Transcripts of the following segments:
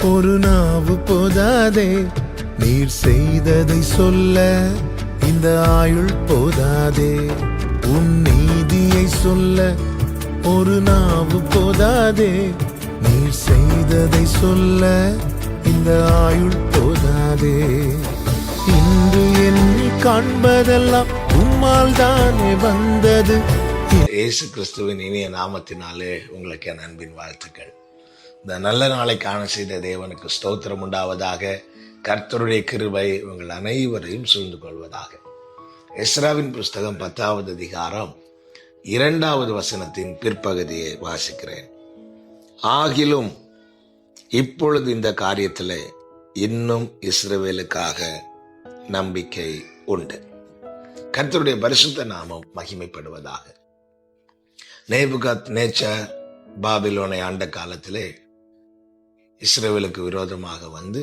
ஒரு நாவு போதாதே நீர் செய்ததை சொல்ல, இந்த ஆயுள் போதாதே உன் நீதியை சொல்ல. ஒரு நாவு போதாதே நீர் செய்ததை சொல்ல, இந்த ஆயுள் போதாதே. இன்று என்னை காண்பதெல்லாம் உம்மால் தானே வந்தது. இயேசு கிறிஸ்துவின் இனிய நாமத்தினாலே உங்களுக்கு என் அன்பின் வாழ்த்துக்கள். இந்த நல்ல நாளை காண செய்த தேவனுக்கு ஸ்தோத்திரம் உண்டாவதாக. கர்த்தருடைய கிருபை உங்கள் அனைவரையும் சூழ்ந்து கொள்வதாக. எஸ்ராவின் புஸ்தகம் 10வது அதிகாரம் 2வது வசனத்தின் பிற்பகுதியை வாசிக்கிறேன். ஆகிலும் இப்பொழுது இந்த காரியத்திலே இன்னும் இஸ்ரவேலுக்காக நம்பிக்கை உண்டு. கர்த்தருடைய பரிசுத்த நாமம் மகிமைப்படுவதாக. நேபுகாத்நேச்சர் பாபிலோனை ஆண்ட காலத்திலே இஸ்ரவேலுக்கு விரோதமாக வந்து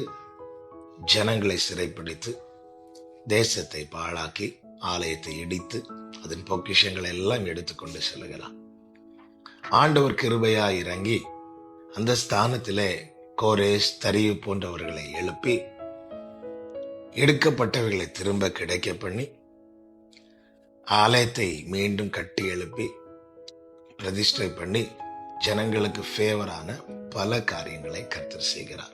ஜனங்களை சிறைப்பிடித்து தேசத்தை பாழாக்கி ஆலயத்தை இடித்து அதன் பொக்கிஷங்களை எல்லாம் எடுத்துக்கொண்டு செல்கிறார். ஆண்டவர் கிருபையாய் இறங்கி அந்த ஸ்தானத்திலே கோரேஸ், தரியு போன்றவர்களை எழுப்பி எடுக்கப்பட்டவர்களை திரும்ப கிடைக்க பண்ணி ஆலயத்தை மீண்டும் கட்டி எழுப்பி பிரதிஷ்டை பண்ணி ஜனங்களுக்கு ஃபேவரான பல காரியங்களை கர்த்தர் செய்கிறார்.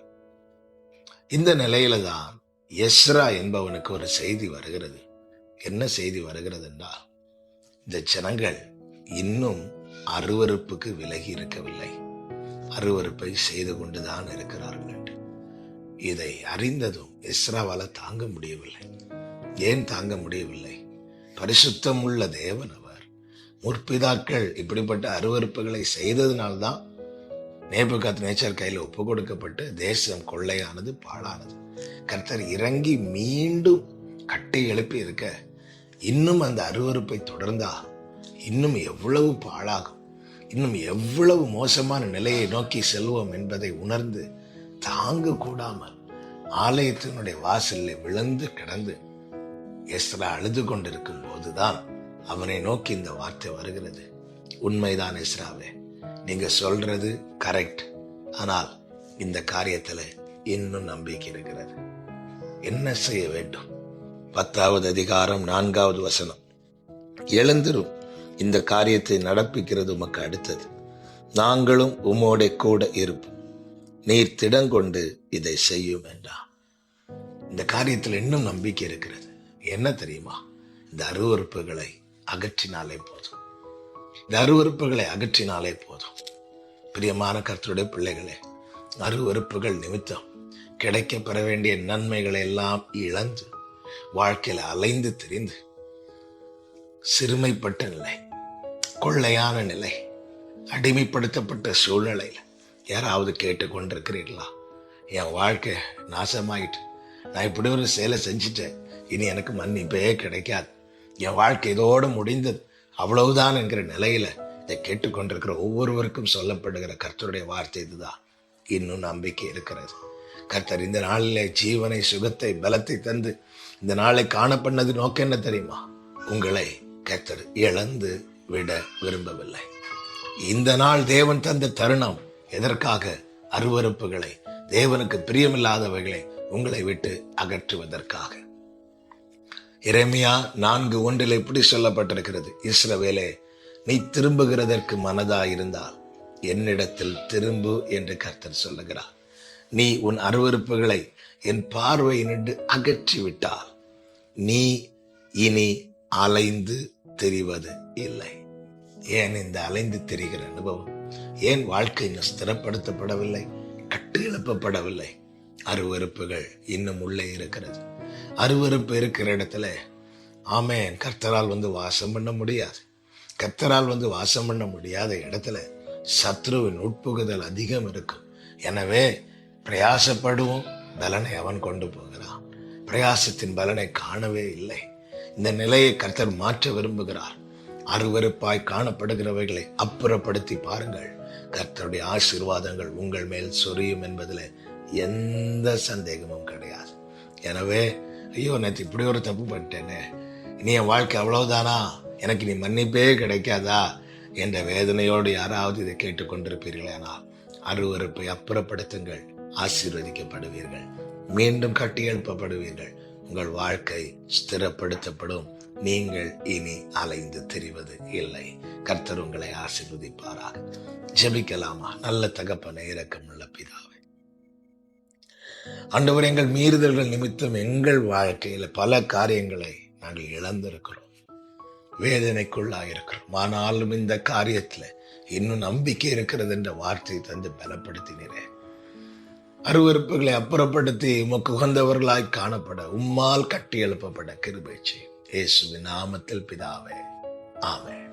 இந்த நிலையில தான் எஸ்ரா என்பவனுக்கு ஒரு செய்தி வருகிறது. என்ன செய்தி வருகிறது என்றால், இந்த ஜனங்கள் இன்னும் அருவருப்புக்கு விலகி இருக்கவில்லை, அருவருப்பை செய்து கொண்டுதான் இருக்கிறார்கள் என்று. இதை அறிந்ததும் எஸ்ராவால தாங்க முடியவில்லை. ஏன் தாங்க முடியவில்லை? பரிசுத்தம் உள்ள தேவன் அவர். முற்பிதாக்கள் இப்படிப்பட்ட அருவருப்புகளை செய்ததினால்தான் நேபுகாத்நேச்சர் கையில் ஒப்பு கொடுக்கப்பட்டு தேசம் கொள்ளையானது, பாழானது. கர்த்தர் இறங்கி மீண்டும் கட்டி எழுப்பி இருக்க, இன்னும் அந்த அருவருப்பை தொடர்ந்தா இன்னும் எவ்வளவு பாழாகும், இன்னும் எவ்வளவு மோசமான நிலையை நோக்கி செல்வோம் என்பதை உணர்ந்து தாங்க கூடாமல் ஆலயத்தினுடைய வாசலில் விழுந்து கிடந்து எஸ்ரா அழுது கொண்டிருக்கும் போதுதான் அவனை நோக்கி இந்த வார்த்தை வருகிறது. உண்மைதான் எஸ்ராவே, நீங்க சொல்றது கரெக்ட். ஆனால் இந்த காரியத்துல இன்னும் நம்பிக்கை இருக்கிறது. என்ன செய்ய வேண்டும்? 10வது அதிகாரம் 4வது வசனம். எழுந்திரும், இந்த காரியத்தை நடப்பிக்கிறது உமக்கு அடுத்தது. நாங்களும் உம்மோட கூட இருப்போம். நீர் திடங்கொண்டு இதை செய்யும் என்றார். இந்த காரியத்தில் இன்னும் நம்பிக்கை இருக்கிறது. என்ன தெரியுமா? இந்த அருவருப்புகளை அகற்றினாலே போதும். இந்த அருவருப்புகளை அகற்றினாலே போதும். பிரியமான கர்த்தருடைய பிள்ளைகளே, அருவருப்புகள் நிமித்தம் கிடைக்க பெற வேண்டிய நன்மைகளை எல்லாம் இழந்து வாழ்க்கையில அலைந்து திரிந்து சிறுமைப்பட்ட நிலை, கொள்ளையான நிலை, அடிமைப்படுத்தப்பட்ட சூழ்நிலையில யாராவது கேட்டுக்கொண்டிருக்கிறீர்களா? என் வாழ்க்கை நாசமாயிட்டு, நான் இப்படி ஒரு செயலை செஞ்சுட்டேன், இனி எனக்கு மன்னிப்பே கிடைக்காது, என் வாழ்க்கை இதோடு முடிந்தது, அவ்வளவுதான் என்கிற நிலையில இதை கேட்டுக்கொண்டிருக்கிற ஒவ்வொருவருக்கும் சொல்லப்படுகிற கர்த்தருடைய வார்த்தை இதுதான். இன்னும் நம்பிக்கை இருக்கிறது. கர்த்தர் இந்த நாளிலே ஜீவனை, சுகத்தை, பலத்தை தந்து இந்த நாளை காண பண்ணது நோக்கம் என்ன தெரியுமா? உங்களை கர்த்தர் இழந்து விட விரும்பவில்லை. இந்த நாள் தேவன் தந்த தருணம் எதற்காக? அருவருப்புகளை, தேவனுக்கு பிரியமில்லாதவைகளை உங்களை விட்டு அகற்றுவதற்காக. எரேமியா 4:1 இப்படி சொல்லப்பட்டிருக்கிறது. இஸ்ரவேலே, நீ திரும்புகிறதற்கு மனதாயிருந்தால் என்னிடத்தில் திரும்பு என்று கர்த்தர் சொல்லுகிறார். நீ உன் அருவருப்புகளை என் பார்வையினின்று அகற்றி விட்டால் நீ இனி அலைந்து திரிவது இல்லை. ஏன் இந்த அலைந்து திரிகிற அனுபவம்? ஏன் வாழ்க்கை இன்னும் ஸ்திரப்படுத்தப்படவில்லை, கட்டு எழுப்பப்படவில்லை? அருவருப்புகள் இன்னும் உள்ளே இருக்கிறது. அருவருப்பு இருக்கிற இடத்துல ஆமென் கர்த்தரால் வந்து வாசம் பண்ண முடியாது. கர்த்தரால் வந்து வாசம் பண்ண முடியாத இடத்துல சத்ருவின் உட்புகுதல் அதிகம் இருக்கும். எனவே பிரயாசப்படுவோம், பலனை அவன் கொண்டு போகிறான். பிரயாசத்தின் பலனை காணவே இல்லை. இந்த நிலையை கர்த்தர் மாற்ற விரும்புகிறார். அருவருப்பாய் காணப்படுகிறவைகளை அப்புறப்படுத்தி பாருங்கள். கர்த்தருடைய ஆசீர்வாதங்கள் உங்கள் மேல் சொரியும் என்பதில் எந்த சந்தேகமும் கிடையாது. எனவே ஐயோ, நேற்று இப்படி ஒரு தப்பு பண்ணிட்டேனே, இனி என் வாழ்க்கை அவ்வளவுதானா, எனக்கு நீ மன்னிப்பே கிடைக்காதா என்ற வேதனையோடு யாராவது இதை கேட்டுக்கொண்டிருப்பீர்களேனால் அருவருப்பை அப்புறப்படுத்துங்கள். ஆசீர்வதிக்கப்படுவீர்கள், மீண்டும் கட்டி எழுப்பப்படுவீர்கள். உங்கள் வாழ்க்கை ஸ்திரப்படுத்தப்படும். நீங்கள் இனி அலைந்து திரிவது இல்லை. கர்த்தர் உங்களை ஆசீர்வதிப்பாராக. ஜெபிக்கலாமா? நல்ல தகப்பனே, இரக்கமுள்ள பிதாவே, ஆண்டவர், எங்கள் மீறுதல்கள் நிமித்தம் எங்கள் வாழ்க்கையில பல காரியங்களை நாங்கள் இழந்திருக்கிறோம், வேதனைக்குள்ளாயிருக்கிறோம். ஆனாலும் இந்த காரியத்துல இன்னும் நம்பிக்கை இருக்கிறது என்ற வார்த்தையை தந்து பலப்படுத்தினீரே. அருவருப்புகளை அப்புறப்படுத்தி உமக்கு உகந்தவர்களாய் காணப்பட உம்மால் கட்டி எழுப்பப்பட கிருபை செய்யும். இயேசுவின் நாமத்தில் பிதாவே, ஆமென்.